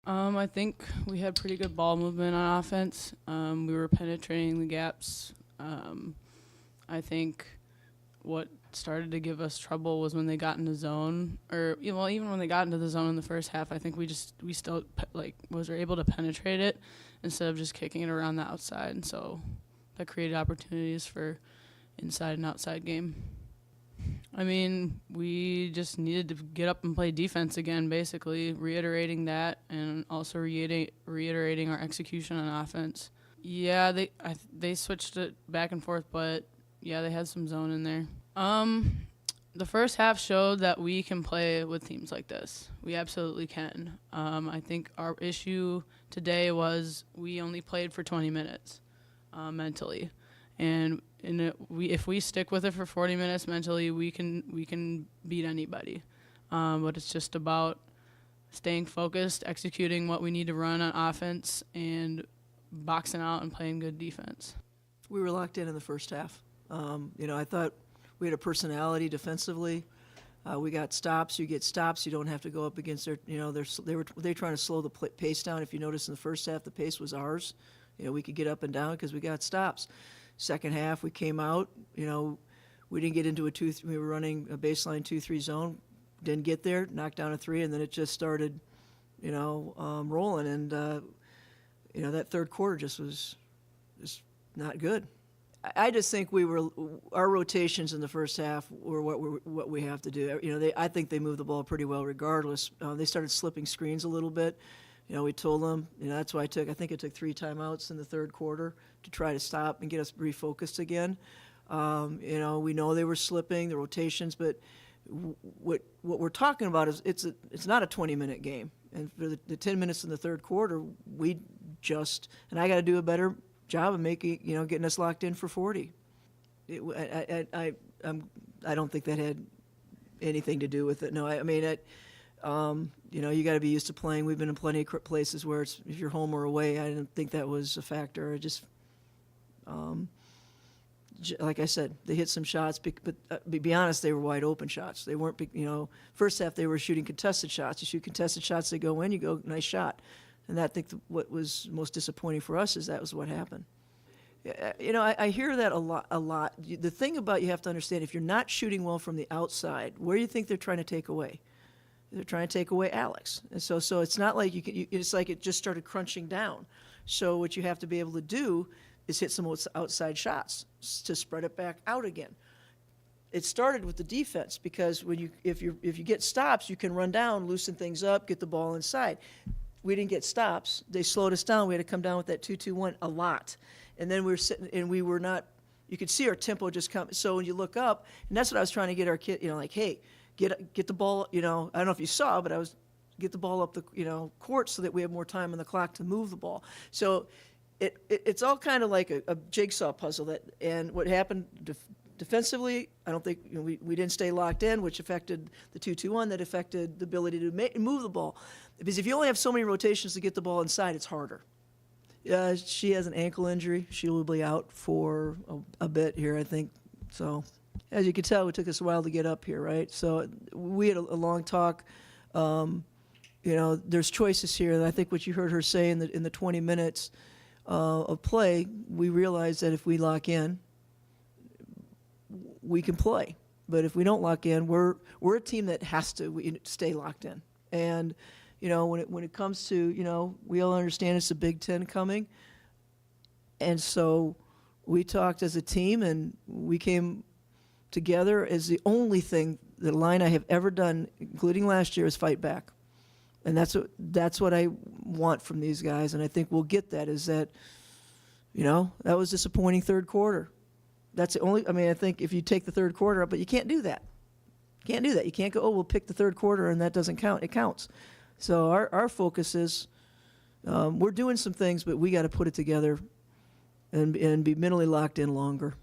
I think we had pretty good ball movement on offense. We were penetrating the gaps. I think what started to give us trouble was when they got in the zone, or even when they got into the zone in the first half. I think we still was able to penetrate it instead of just kicking it around the outside, and so that created opportunities for inside and outside game. I mean, we just needed to get up and play defense again, basically, reiterating that and also reiterating our execution on offense. Yeah, they switched it back and forth, but yeah, they had some zone in there. The first half showed that we can play with teams like this. We absolutely can. I think our issue today was we only played for 20 minutes mentally. And if we stick with it for 40 minutes mentally, we can beat anybody. But it's just about staying focused, executing what we need to run on offense, and boxing out and playing good defense. We were locked in the first half. I thought we had a personality defensively. We got stops. You get stops. You don't have to go up against their. They were trying to slow the pace down. If you notice in the first half, the pace was ours. We could get up and down because we got stops. Second half, we came out. We didn't get into a 2-3. We were running a baseline 2-3 zone. Didn't get there. Knocked down a 3, and then it just started, rolling. And that third quarter just was not good. I just think our rotations in the first half were what we have to do. I think they moved the ball pretty well regardless. They started slipping screens a little bit. We told them, that's why I think it took 3 timeouts in the third quarter to try to stop and get us refocused again. We know they were slipping, the rotations, but what we're talking about is it's not a 20-minute game. And for the 10 minutes in the third quarter, and I got to do a better job of making, getting us locked in for 40. I don't think that had anything to do with it. No, you got to be used to playing. We've been in plenty of places where if you're home or away. I didn't think that was a factor. I just, like I said, they hit some shots, but be honest, they were wide open shots. They weren't, first half they were shooting contested shots. You shoot contested shots, they go in, you go, nice shot. And I think what was most disappointing for us is that was what happened. I hear that a lot. The thing about you have to understand, if you're not shooting well from the outside, where do you think they're trying to take away? They're trying to take away Alex. And so it's not like it's like it just started crunching down. So what you have to be able to do is hit some outside shots to spread it back out again. It started with the defense because if you get stops, you can run down, loosen things up, get the ball inside. We didn't get stops. They slowed us down. We had to come down with that 2-2-1 a lot. And then we were sitting, and we were not, you could see our tempo just come. So when you look up, and that's what I was trying to get our kid, hey, get the ball, I don't know if you saw, but I was get the ball up the, court so that we have more time on the clock to move the ball. So it's all kind of like a jigsaw puzzle. And what happened defensively, I don't think we didn't stay locked in, which affected the 2-2-1. That affected the ability to move the ball. Because if you only have so many rotations to get the ball inside, it's harder. She has an ankle injury. She will be out for a bit here, I think. So, as you can tell, it took us a while to get up here, right? So we had a long talk. There's choices here, and I think what you heard her say in the 20 minutes of play, we realized that if we lock in, we can play. But if we don't lock in, we're a team that has to stay locked in. And when it comes to, we all understand it's a Big Ten coming. And so we talked as a team, and we came together as the only thing that line I have ever done, including last year, is fight back. And that's what I want from these guys, and I think we'll get that, is that, that was disappointing third quarter. That's the only, I think if you take the third quarter up, but you can't do that. Can't do that. You can't go, we'll pick the third quarter and that doesn't count. It counts. So our focus is we're doing some things, but we got to put it together and be mentally locked in longer.